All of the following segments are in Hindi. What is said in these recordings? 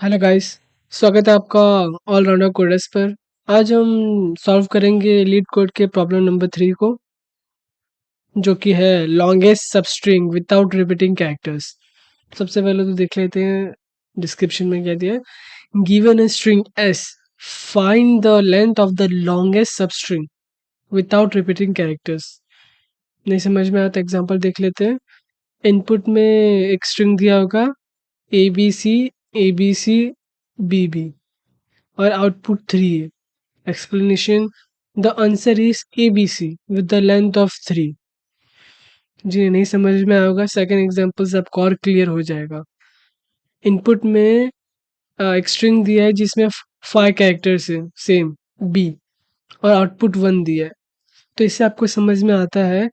Hello guys. स्वागत है आपका ऑलराउंडर कोडर्स पर। आज हम सॉल्व करेंगे लीड कोड के प्रॉब्लम नंबर 3 को, जो कि है longest substring without repeating characters. सबसे पहले तो देख लेते हैं डिस्क्रिप्शन में क्या दिया है। Given a string S, find the length of the longest substring without repeating characters. नहीं समझ में आता एग्जांपल देख लेते हैं। इनपुट में एक स्ट्रिंग दिया होगा A B C B B और आउटपुट 3 है। Explanation: The answer is ABC with the length of 3। जी नहीं समझ में आएगा, सेकंड एग्जांपल से आपको और क्लियर हो जाएगा। इनपुट में एक स्ट्रिंग दिया है जिसमें 5 कैरेक्टर्स है सेम बी, और आउटपुट 1 दिया है। तो इससे आपको समझ में आता है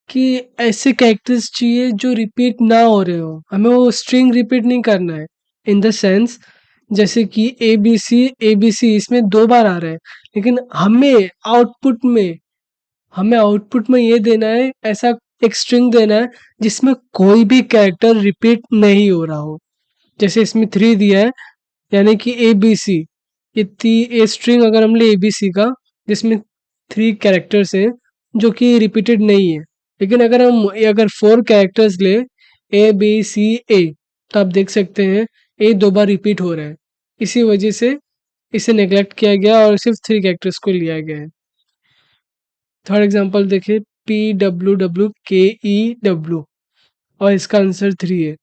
कि ऐसे कैरेक्टर्स चाहिए जो रिपीट ना हो रहे हो, हमें वो स्ट्रिंग रिपीट नहीं करना है। इन द सेंस, जैसे कि ए बी सी इसमें 2 बार आ रहा है, लेकिन हमें आउटपुट में ये देना है, ऐसा एक स्ट्रिंग देना है जिसमें कोई भी कैरेक्टर रिपीट नहीं हो रहा हो। जैसे इसमें 3 दिया है, यानी कि ए बी सी, ये स्ट्रिंग अगर हम ले ए बी सी का, जिसमें 3 कैरेक्टर्स हैं जो कि रिपीटेड नहीं है। लेकिन अगर 4 कैरेक्टर्स ले, ए बी सी ए, तो आप देख सकते हैं ए 2 बार रिपीट हो रहा है। इसी वजह से इसे नेग्लेक्ट किया गया और सिर्फ 3 कैरेक्टर्स को लिया गया है। थर्ड एग्जांपल देखिए, पी डब्ल्यू डब्ल्यू के ई डब्ल्यू, और इसका आंसर 3 है।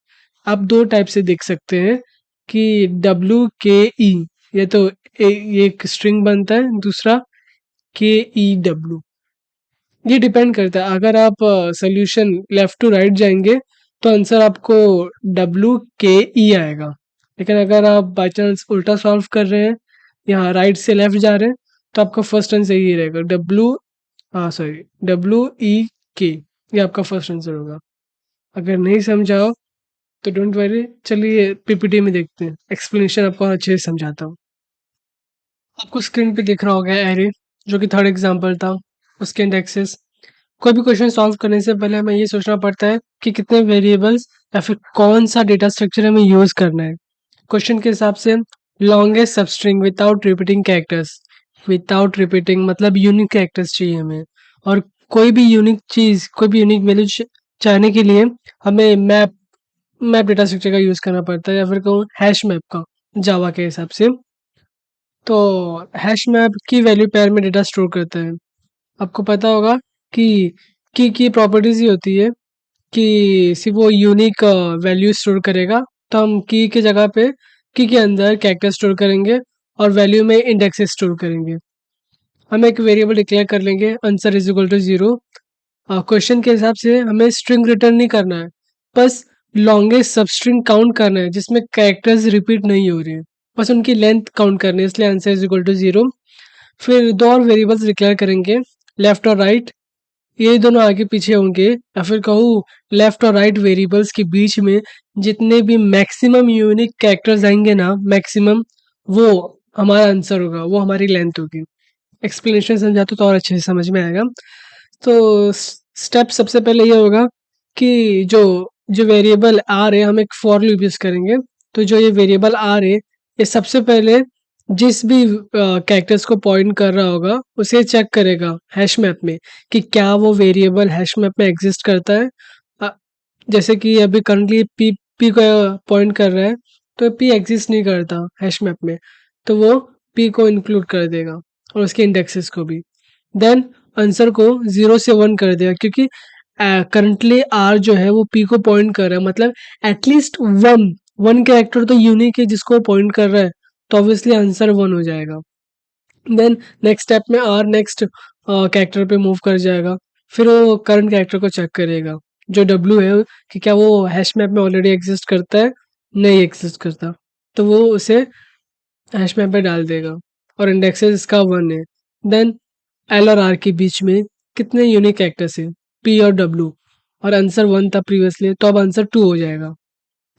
आप 2 टाइप से देख सकते हैं कि डब्ल्यू के ई, ये तो ये एक स्ट्रिंग बनता है, दूसरा के ई डब्ल्यू। ये डिपेंड करता है, अगर आप सोल्यूशन लेफ्ट टू राइट जाएंगे तो आंसर आपको डब्ल्यू के ई आएगा। लेकिन अगर आप बाई चांस उल्टा सॉल्व कर रहे हैं, यहाँ राइट से लेफ्ट जा रहे हैं, तो आपका फर्स्ट आंसर यही रहेगा, डब्ल्यू ई के। ये आपका फर्स्ट आंसर होगा। अगर नहीं समझा हो तो डोंट वरी, चलिए पीपीटी में देखते हैं, एक्सप्लेनेशन आपको और अच्छे से समझाता हूँ। आपको स्क्रीन पे दिख रहा होगा एरे, जो कि थर्ड एग्जांपल था, उसके इंडेक्सेस। कोई भी क्वेश्चन सॉल्व करने से पहले हमें ये सोचना पड़ता है कि कितने वेरिएबल्स या फिर कौन सा डेटा स्ट्रक्चर हमें यूज करना है। क्वेश्चन के हिसाब से longest substring without repeating characters, without repeating मतलब यूनिक कैरेक्टर्स चाहिए हमें। और कोई भी यूनिक वैल्यू चाहने के लिए हमें मैप डेटा स्ट्रक्चर का यूज करना पड़ता है, या फिर कहूँ हैश मैप का, जावा के हिसाब से। तो हैश मैप की वैल्यू पेयर में डेटा स्टोर करता है। आपको पता होगा कि की प्रॉपर्टीज ही होती है कि सिर्फ वो यूनिक वैल्यू स्टोर करेगा। तो हम की के जगह पे की के अंदर कैरेक्टर स्टोर करेंगे और वैल्यू में इंडेक्सेस स्टोर करेंगे। हम एक वेरिएबल डिक्लेयर कर लेंगे, answer is equal to 0। Question के हिसाब से हमें स्ट्रिंग रिटर्न नहीं करना है, बस लॉन्गेस्ट सब स्ट्रिंग काउंट करना है जिसमें कैरेक्टर्स रिपीट नहीं हो रहे हैं, बस उनकी लेंथ काउंट करनी है, इसलिए आंसर इज इक्वल टू 0। फिर 2 और वेरिएबल्स डिक्लेयर करेंगे, लेफ्ट और राइट। ये दोनों आगे पीछे होंगे, या फिर कहूँ लेफ्ट और राइट वेरिएबल्स के बीच में जितने भी मैक्सिमम यूनिक कैरेक्टर्स आएंगे ना, मैक्सिमम, वो हमारा आंसर होगा, वो हमारी लेंथ होगी। एक्सप्लेनेशन समझाते तो और अच्छे से समझ में आएगा। तो स्टेप सबसे पहले ये होगा कि जो जो वेरिएबल आर है, हम एक फॉर लूप यूज करेंगे। तो जो ये वेरिएबल आर है, ये सबसे पहले जिस भी कैरेक्टर्स को पॉइंट कर रहा होगा उसे चेक करेगा हैश मैप में कि क्या वो वेरिएबल हैश मैप में एग्जिस्ट करता है। अ, जैसे कि अभी करंटली पी पी को पॉइंट कर रहा है, तो पी एग्जिस्ट नहीं करता हैश मैप में, तो वो पी को इंक्लूड कर देगा और उसके इंडेक्सेस को भी। देन आंसर को 0 से 1 कर देगा, क्योंकि करंटली आर जो है वो पी को पॉइंट कर रहा है, मतलब एटलीस्ट वन कैरेक्टर तो यूनिक है जिसको पॉइंट कर रहा है, तो ऑब्वियसली आंसर 1 हो जाएगा। देन नेक्स्ट स्टेप में आर नेक्स्ट कैरेक्टर पे मूव कर जाएगा, फिर वो करंट कैरेक्टर को चेक करेगा जो डब्ल्यू है, कि क्या वो हैश मैप में ऑलरेडी एग्जिस्ट करता है, नहीं एग्जिस्ट करता, तो वो उसे हैश मैप पे डाल देगा और इंडेक्सेस इसका 1 है। देन एल और आर के बीच में कितने यूनिक कैरेक्टर्स है, पी और डब्ल्यू, और आंसर 1 था प्रीवियसली, तो अब आंसर 2 हो जाएगा।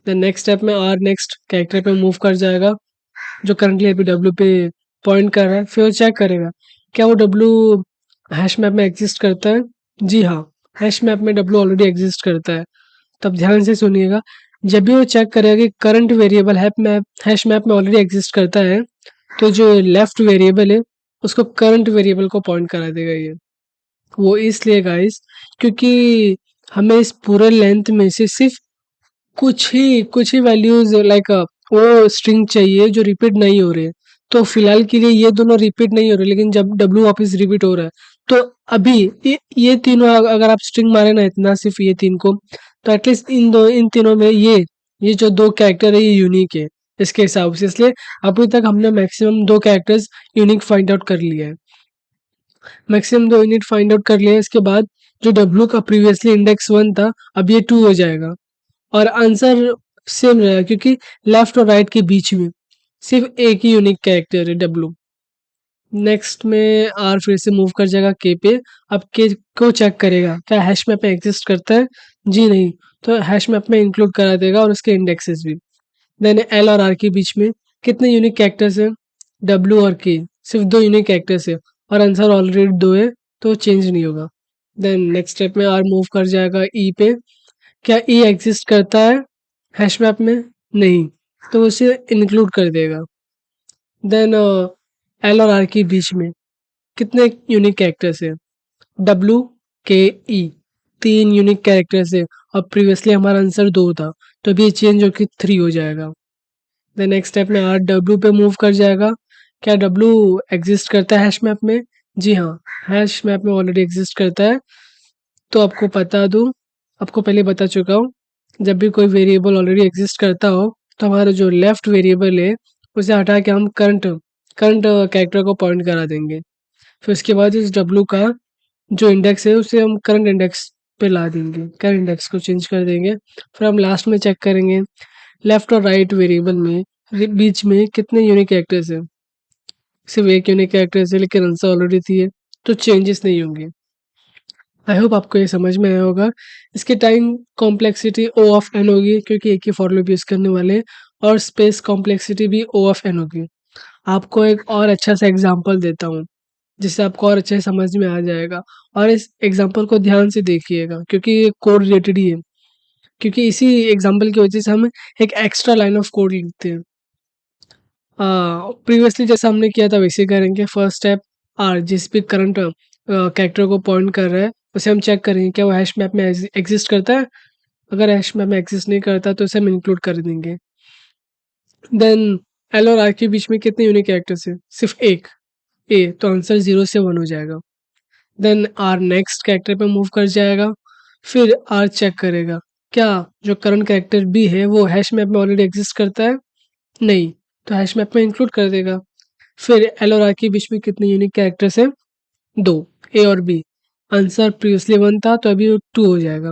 देन नेक्स्ट स्टेप में आर नेक्स्ट कैरेक्टर पे मूव कर जाएगा जो करंटली अभी डब्ल्यू पे पॉइंट कर रहा है, फिर वो चेक करेगा क्या वो डब्ल्यू हैश मैप में एग्जिस्ट करता है। जी हाँ, हैश मैप में डब्ल्यू ऑलरेडी एग्जिस्ट करता है। तब ध्यान से सुनिएगा, जब भी वो चेक करेगा कि करंट वेरिएबल हैश मैप में ऑलरेडी एग्जिस्ट करता है, तो जो लेफ्ट वेरिएबल है उसको करंट वेरिएबल को पॉइंट करा देगा ये। वो इसलिए गाइस, क्योंकि हमें इस पूरे लेंथ में से सिर्फ कुछ ही वैल्यूज लाइक वो स्ट्रिंग चाहिए जो रिपीट नहीं हो रहे हैं। तो फिलहाल के लिए ये दोनों रिपीट नहीं हो रहे, लेकिन जब डब्ल्यू वापस रिपीट हो रहा है तो अभी ये तीनों अगर आप स्ट्रिंग मारे ना इतना सिर्फ ये तीन को, तो एटलीस्ट इन तीनों में ये जो दो कैरेक्टर है ये यूनिक है इसके हिसाब से। इसलिए अभी तक हमने मैक्सिमम दो कैरेक्टर्स यूनिक फाइंड आउट कर लिया है। मैक्सिमम दो यूनिट फाइंड आउट कर लिया है, इसके बाद जो डब्ल्यू का प्रीवियसली इंडेक्स 1 था अब ये 2 हो जाएगा और आंसर सेम रहेगा, क्योंकि लेफ्ट और राइट के बीच में सिर्फ एक ही यूनिक कैरेक्टर है डब्ल्यू। नेक्स्ट में आर फिर से मूव कर जाएगा के पे। अब के को चेक करेगा क्या हैश मैप में एग्जिस्ट करता है। जी नहीं, तो हैश मैप में इंक्लूड करा देगा और उसके इंडेक्सेस भी। देन एल और आर के बीच में कितने यूनिक कैरेक्टर्स हैं, डब्ल्यू और के, सिर्फ दो यूनिक कैरेक्टर्स है और आंसर ऑलरेडी दो है तो चेंज नहीं होगा। देन नेक्स्ट स्टेप में आर मूव कर जाएगा ई पे। क्या ई एग्जिस्ट करता है हैश मैप में? नहीं, तो उसे इंक्लूड कर देगा। देन एल और आर के बीच में कितने यूनिक कैरेक्टर्स है, डब्ल्यू के ई, तीन यूनिक कैरेक्टर्स है और प्रीवियसली हमारा आंसर दो था, तो अभी चेंज होकर 3 हो जाएगा। देन नेक्स्ट स्टेप में आर डब्ल्यू पे मूव कर जाएगा। क्या डब्ल्यू एग्जिस्ट करता है हैश मैप में? जी हाँ, हैश मैप में ऑलरेडी एग्जिस्ट करता है। तो आपको बता दूं, आपको पहले बता चुका हूँ, जब भी कोई वेरिएबल ऑलरेडी एग्जिस्ट करता हो तो हमारा जो लेफ्ट वेरिएबल है उसे हटा के हम करंट करंट कैरेक्टर को पॉइंट करा देंगे। फिर उसके बाद इस डब्ल्यू का जो इंडेक्स है उसे हम करंट इंडेक्स पे ला देंगे, करंट इंडेक्स को चेंज कर देंगे। फिर हम लास्ट में चेक करेंगे लेफ्ट और राइट वेरिएबल में बीच में कितने यूनिक कैरेक्टर्स हैं। सिर्फ एक यूनिक कैरेक्टर्स है लेकिन आंसर ऑलरेडी थी है, तो चेंजेस नहीं होंगे। आई होप आपको ये समझ में आया होगा। इसकी time complexity O of N होगी क्योंकि एक ही फॉर लूप यूज़ करने वाले हैं, और स्पेस कॉम्प्लेक्सिटी भी ओ ऑफ एन होगी। आपको एक और अच्छा सा एग्जांपल देता हूँ जिससे आपको और अच्छे से समझ में आ जाएगा, और इस एग्जांपल को ध्यान से देखिएगा क्योंकि ये कोड रिलेटेड ही है। क्योंकि इसी एग्जांपल की वजह से हम एक एक्स्ट्रा लाइन ऑफ कोड लिखते हैं। प्रीवियसली जैसा हमने किया था वैसे करेंगे। फर्स्ट स्टेप आर जिस भी करंट कैरेक्टर को पॉइंट कर रहा है उसे हम चेक करेंगे क्या वो हैश मैप में एग्जिस्ट करता है। अगर हैश मैप में एग्जिस्ट नहीं करता तो उसे हम इंक्लूड कर देंगे। देन एल और आर के बीच में कितने यूनिक कैरेक्टर्स है? सिर्फ एक, ए, तो आंसर 0 से 1 हो जाएगा। देन आर नेक्स्ट कैरेक्टर पे मूव कर जाएगा। फिर आर चेक करेगा क्या जो करंट कैरेक्टर बी है वो हैश मैप में ऑलरेडी एग्जिस्ट करता है। नहीं, तो हैश मैप में इंक्लूड कर देगा। फिर एल और आर के बीच में कितने यूनिक कैरेक्टर्स हैं? दो, ए और बी। आंसर प्रीवियसली 1 था तो अभी 2 हो जाएगा।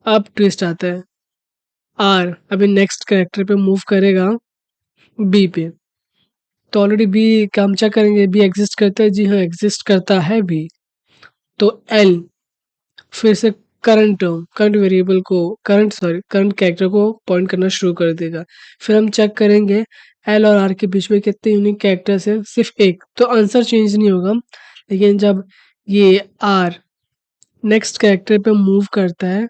अब ट्विस्ट आता है, आर अभी नेक्स्ट कैरेक्टर पे मूव करेगा बी पे। तो ऑलरेडी बी का हम चेक करेंगे बी एग्जिस्ट करता है। जी हाँ, एग्जिस्ट करता है बी। तो एल फिर से करंट करंट वेरिएबल को करंट कैरेक्टर को पॉइंट करना शुरू कर देगा। फिर हम चेक करेंगे एल और आर के बीच में कितने यूनिक कैरेक्टर्स है। सिर्फ एक, तो आंसर चेंज नहीं होगा। लेकिन जब ये आर नेक्स्ट कैरेक्टर पे मूव करता है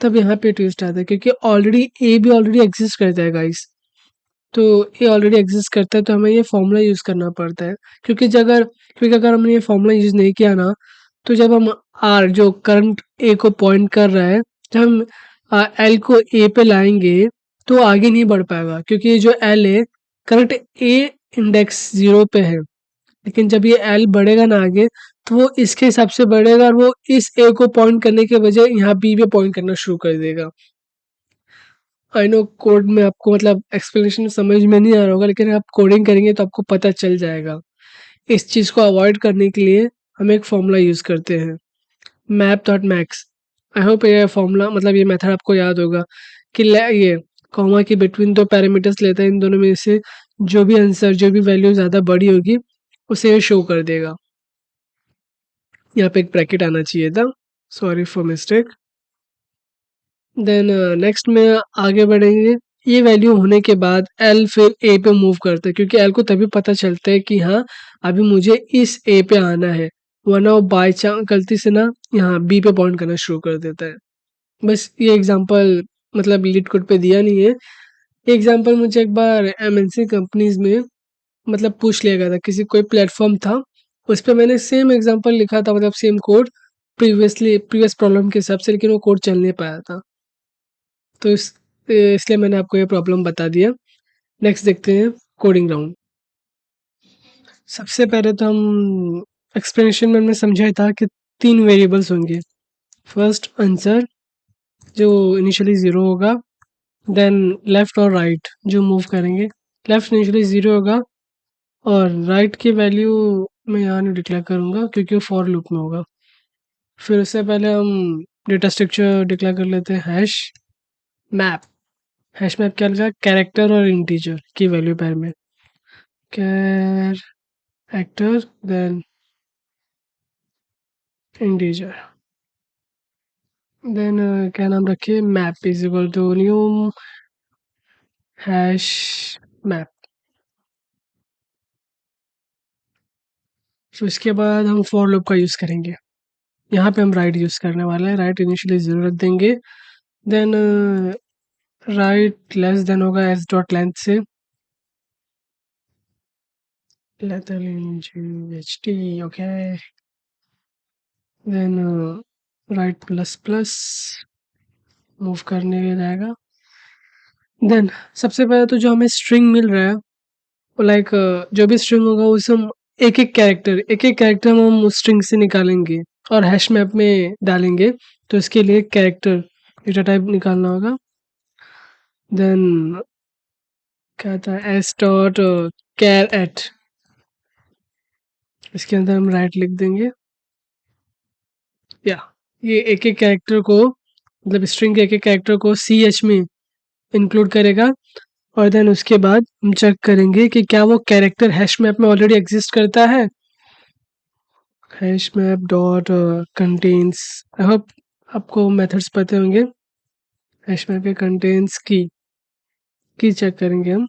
तब यहाँ पे ट्विस्ट आता है, क्योंकि ऑलरेडी ए भी ऑलरेडी एग्जिस्ट करता है गाइस। तो ये ऑलरेडी एग्जिस्ट करता है तो हमें ये फॉर्मूला यूज़ करना पड़ता है। क्योंकि अगर हमने ये फॉर्मूला यूज़ नहीं किया ना, तो जब हम आर जो करंट ए को पॉइंट कर रहा है, जब हम एल को ए पे लाएंगे तो वो आगे नहीं बढ़ पाएगा, क्योंकि ये जो एल है करंट ए इंडेक्स 0 पे है। लेकिन जब ये एल बढ़ेगा ना आगे, तो वो इसके हिसाब से बढ़ेगा और वो इस ए को पॉइंट करने के बजाय यहाँ बी पे पॉइंट करना शुरू कर देगा। आई नो कोड में आपको मतलब एक्सप्लेनेशन समझ में नहीं आ रहा होगा, लेकिन आप कोडिंग करेंगे तो आपको पता चल जाएगा। इस चीज़ को अवॉइड करने के लिए हम एक फॉर्मूला यूज़ करते हैं, map dot max. I hope ये फॉर्मूला मतलब ये मेथड आपको याद होगा कि ये कॉमा के बिटवीन दो पैरामीटर्स लेता है, इन दोनों में से जो भी आंसर जो भी वैल्यू ज़्यादा बड़ी होगी उसे ये शो कर देगा। यहाँ पे एक ब्रैकेट आना चाहिए था, sorry for mistake. Then next में आगे बढ़ेंगे। ये वैल्यू होने के बाद एल फिर ए पे मूव करता है, क्योंकि एल को तभी पता चलता है कि हाँ अभी मुझे इस ए पे आना है, वरना वो बाई चांस गलती से ना यहाँ बी पे पॉइंट करना शुरू कर देता है। बस ये एग्जांपल मतलब लीड कोड पे दिया नहीं है। एग्ज़ाम्पल मुझे एक बार एमएनसी कंपनीज़ में मतलब पूछ लिया गया था, किसी कोई प्लेटफ़ॉर्म था, उस पे मैंने सेम एग्ज़ाम्पल लिखा था मतलब सेम कोड प्रीवियस प्रॉब्लम के हिसाब से, लेकिन वो कोड चल नहीं पाया था। तो इसलिए मैंने आपको ये प्रॉब्लम बता दिया। नेक्स्ट देखते हैं कोडिंग राउंड। सबसे पहले तो हम एक्सप्लेनेशन में हमने समझा था कि 3 वेरिएबल्स होंगे। फर्स्ट आंसर जो इनिशियली 0 होगा, देन लेफ्ट और राइट जो मूव करेंगे। लेफ्ट इनिशियली 0 होगा और राइट की वैल्यू मैं यहाँ नहीं डिक्लेयर करूँगा क्योंकि वो फॉर लूप में होगा। फिर उससे पहले हम डेटा स्ट्रक्चर डिक्लेयर कर लेते हैं मैप। हैश मैप क्या लिखा है? कैरेक्टर और इंटीजर की वैल्यू पैर में। कैरेक्टर देन इंटीजर देन क्या नाम रखिए, map is equal to new hash map. फिर उसके बाद हम फॉर लूप का यूज़ करेंगे। यहाँ पे हम राइट यूज़ करने वाले हैं। राइट इनिशियली 0 रख देंगे, देन राइट लेस देन होगा एस डॉट लेंथ से एच टी। Okay, then right plus plus move करने जाएगा। देन सबसे पहले तो जो हमें स्ट्रिंग मिल रहा है वो लाइक जो भी स्ट्रिंग होगा उसे हम एक एक कैरेक्टर हम उस स्ट्रिंग से निकालेंगे और हैश मैप में डालेंगे। तो इसके लिए कैरेक्टर डेटा टाइप निकालना होगा। देन क्या था, एस डॉट कैर एट, इसके अंदर हम राइट लिख देंगे। या ये एक एक कैरेक्टर को मतलब स्ट्रिंग के एक एक कैरेक्टर को सी एच में इंक्लूड करेगा और देन उसके बाद हम चेक करेंगे कि क्या वो कैरेक्टर हैश मैप में ऑलरेडी एग्जिस्ट करता है। Hash map dot contains, I hope आपको मेथड्स पते होंगे। हैश मैप के कंटेन्स की चेक करेंगे हम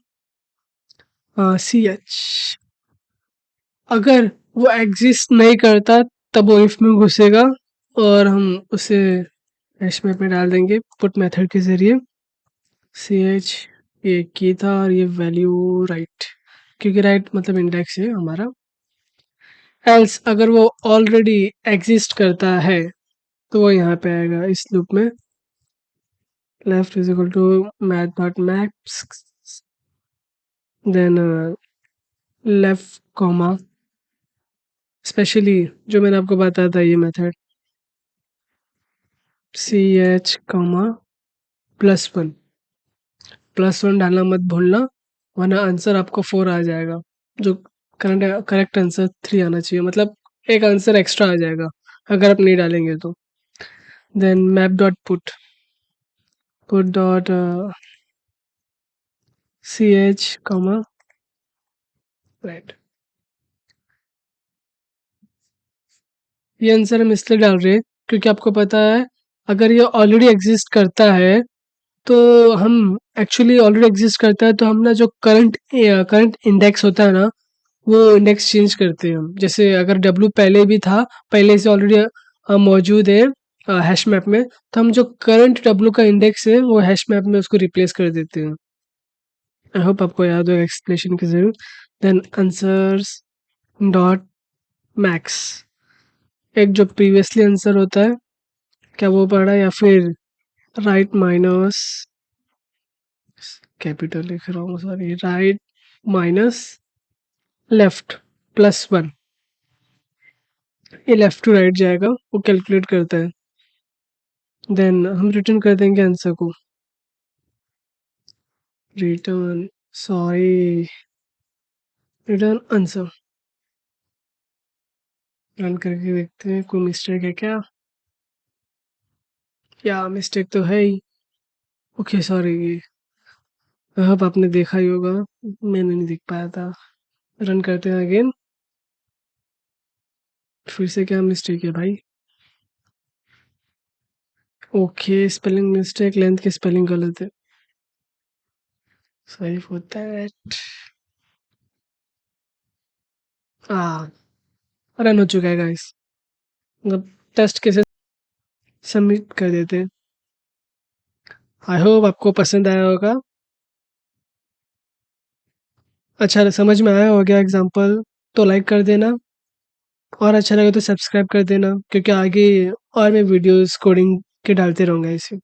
सी एच। अगर वो एग्जिस्ट नहीं करता तब वो इफ में घुसेगा और हम उसे हैश मैप में डाल देंगे पुट मेथड के ज़रिए। सी एच ये की था और ये वैल्यू राइट, क्योंकि राइट मतलब इंडेक्स है हमारा। एल्स अगर वो ऑलरेडी एग्जिस्ट करता है तो वो यहाँ पे आएगा इस लूप में। Left is equal to math dot max, then left comma specially जो मैंने आपको बताया था ये मेथड सी एच कॉमा +1। +1 डालना मत भूलना वरना आंसर आपको 4 आ जाएगा, जो करेक्ट आंसर 3 आना चाहिए, मतलब एक आंसर एक्स्ट्रा आ जाएगा अगर आप नहीं डालेंगे तो। Then map dot put dot C H comma right. ये आंसर हम इसलिए डाल रहे हैं क्योंकि आपको पता है अगर ये ऑलरेडी एग्जिस्ट करता है तो हम एक्चुअली ऑलरेडी एग्जिस्ट करता है तो हम ना जो करंट इंडेक्स होता है ना वो इंडेक्स चेंज करते हैं हम। जैसे अगर डब्ल्यू पहले भी था, पहले से ऑलरेडी मौजूद है हैश मैप में, तो हम जो करंट डब्ल्यू का इंडेक्स है वो हैश मैप में उसको रिप्लेस कर देते हैं। आई होप आपको याद होगा एक्सप्लेनेशन की जरूर। देन आंसर्स डॉट मैक्स, एक जो प्रीवियसली आंसर होता है क्या वो पढ़ा या फिर राइट माइनस कैपिटल लिख रहा हूँ सॉरी, राइट माइनस लेफ्ट +1, ये लेफ्ट टू राइट जाएगा वो कैलकुलेट करता है। देन हम रिटर्न कर देंगे आंसर को। Return sorry return answer. Run करके देखते हैं कोई मिस्टेक है क्या, या मिस्टेक तो है ही। ओके सॉरी, अब आपने देखा ही होगा, मैंने नहीं देख पाया था। रन करते हैं अगेन, फिर से क्या मिस्टेक है भाई। ओके स्पेलिंग मिस्टेक, लेंथ की स्पेलिंग गलत है। सही होता है। हाँ, रन हो चुका है गाइस, मतलब टेस्ट कैसे सबमिट कर देते हैं। आई होप आपको पसंद आया होगा। अच्छा समझ में आया होगा एग्ज़ाम्पल, तो लाइक कर देना और अच्छा लगे तो सब्सक्राइब कर देना क्योंकि आगे और मैं वीडियोज़ कोडिंग के डालते रहूँगा ऐसे।